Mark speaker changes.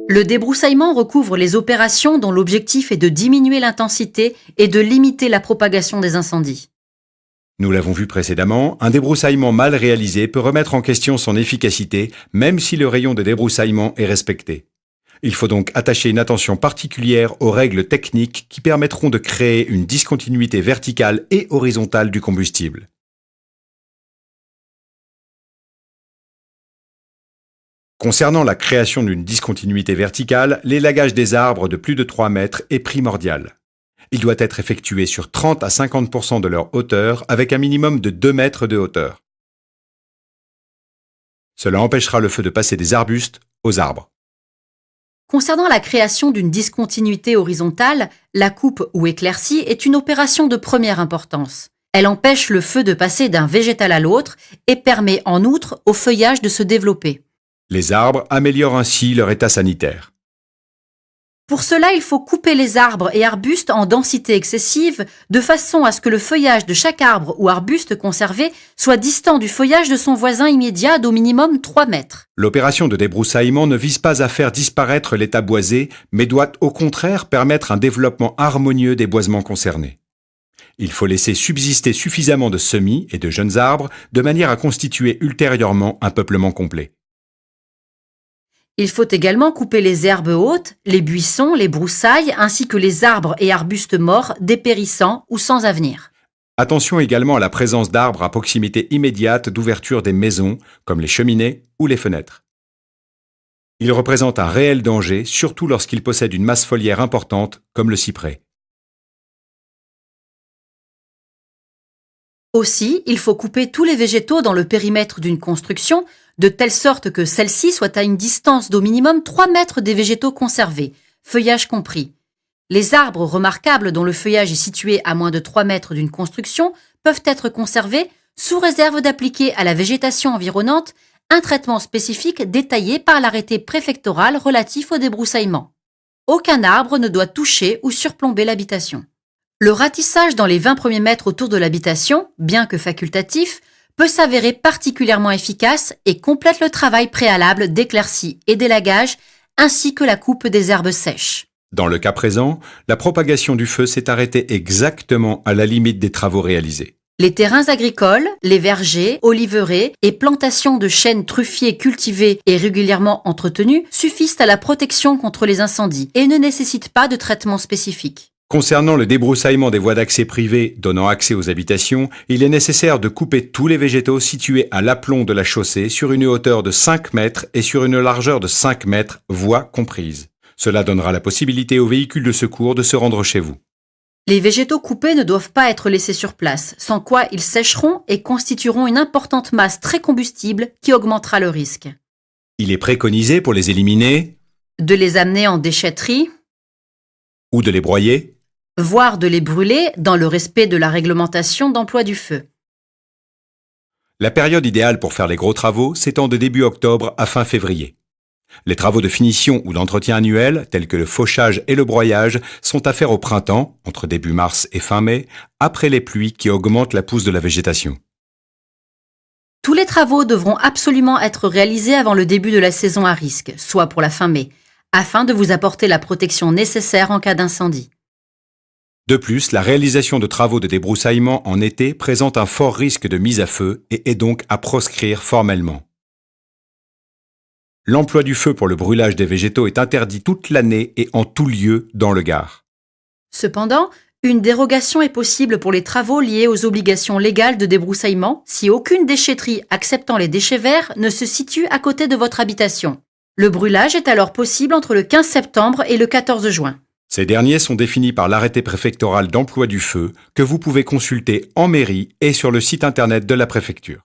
Speaker 1: Le débroussaillement recouvre les opérations dont l'objectif est de diminuer l'intensité et de limiter la propagation des incendies.
Speaker 2: Nous l'avons vu précédemment, un débroussaillement mal réalisé peut remettre en question son efficacité, même si le rayon de débroussaillement est respecté. Il faut donc attacher une attention particulière aux règles techniques qui permettront de créer une discontinuité verticale et horizontale du combustible. Concernant la création d'une discontinuité verticale, l'élagage des arbres de plus de 3 mètres est primordial. Il doit être effectué sur 30 à 50% de leur hauteur avec un minimum de 2 mètres de hauteur. Cela empêchera le feu de passer des arbustes aux arbres.
Speaker 1: Concernant la création d'une discontinuité horizontale, la coupe ou éclaircie est une opération de première importance. Elle empêche le feu de passer d'un végétal à l'autre et permet en outre au feuillage de se développer.
Speaker 2: Les arbres améliorent ainsi leur état sanitaire.
Speaker 1: Pour cela, il faut couper les arbres et arbustes en densité excessive, de façon à ce que le feuillage de chaque arbre ou arbuste conservé soit distant du feuillage de son voisin immédiat d'au minimum 3 mètres.
Speaker 2: L'opération de débroussaillement ne vise pas à faire disparaître l'état boisé, mais doit au contraire permettre un développement harmonieux des boisements concernés. Il faut laisser subsister suffisamment de semis et de jeunes arbres de manière à constituer ultérieurement un peuplement complet.
Speaker 1: Il faut également couper les herbes hautes, les buissons, les broussailles, ainsi que les arbres et arbustes morts, dépérissants ou sans avenir.
Speaker 2: Attention également à la présence d'arbres à proximité immédiate d'ouverture des maisons, comme les cheminées ou les fenêtres. Ils représentent un réel danger, surtout lorsqu'ils possèdent une masse foliaire importante, comme le cyprès.
Speaker 1: Aussi, il faut couper tous les végétaux dans le périmètre d'une construction, de telle sorte que celle-ci soit à une distance d'au minimum 3 mètres des végétaux conservés, feuillage compris. Les arbres remarquables dont le feuillage est situé à moins de 3 mètres d'une construction peuvent être conservés sous réserve d'appliquer à la végétation environnante un traitement spécifique détaillé par l'arrêté préfectoral relatif au débroussaillement. Aucun arbre ne doit toucher ou surplomber l'habitation. Le ratissage dans les 20 premiers mètres autour de l'habitation, bien que facultatif, peut s'avérer particulièrement efficace et complète le travail préalable d'éclaircie et d'élagage, ainsi que la coupe des herbes sèches.
Speaker 2: Dans le cas présent, la propagation du feu s'est arrêtée exactement à la limite des travaux réalisés.
Speaker 1: Les terrains agricoles, les vergers, oliveraies et plantations de chênes truffiers cultivés et régulièrement entretenus suffisent à la protection contre les incendies et ne nécessitent pas de traitement spécifique.
Speaker 2: Concernant le débroussaillement des voies d'accès privées donnant accès aux habitations, il est nécessaire de couper tous les végétaux situés à l'aplomb de la chaussée sur une hauteur de 5 mètres et sur une largeur de 5 mètres, voies comprises. Cela donnera la possibilité aux véhicules de secours de se rendre chez vous.
Speaker 1: Les végétaux coupés ne doivent pas être laissés sur place, sans quoi ils sécheront et constitueront une importante masse très combustible qui augmentera le risque.
Speaker 2: Il est préconisé pour les éliminer
Speaker 1: De les amener en déchetterie,
Speaker 2: ou de les broyer,
Speaker 1: voire de les brûler dans le respect de la réglementation d'emploi du feu.
Speaker 2: La période idéale pour faire les gros travaux s'étend de début octobre à fin février. Les travaux de finition ou d'entretien annuel, tels que le fauchage et le broyage, sont à faire au printemps, entre début mars et fin mai, après les pluies qui augmentent la pousse de la végétation.
Speaker 1: Tous les travaux devront absolument être réalisés avant le début de la saison à risque, soit pour la fin mai, afin de vous apporter la protection nécessaire en cas d'incendie.
Speaker 2: De plus, la réalisation de travaux de débroussaillement en été présente un fort risque de mise à feu et est donc à proscrire formellement. L'emploi du feu pour le brûlage des végétaux est interdit toute l'année et en tout lieu dans le Gard.
Speaker 1: Cependant, une dérogation est possible pour les travaux liés aux obligations légales de débroussaillement si aucune déchetterie acceptant les déchets verts ne se situe à côté de votre habitation. Le brûlage est alors possible entre le 15 septembre et le 14 juin.
Speaker 2: Ces derniers sont définis par l'arrêté préfectoral d'emploi du feu que vous pouvez consulter en mairie et sur le site internet de la préfecture.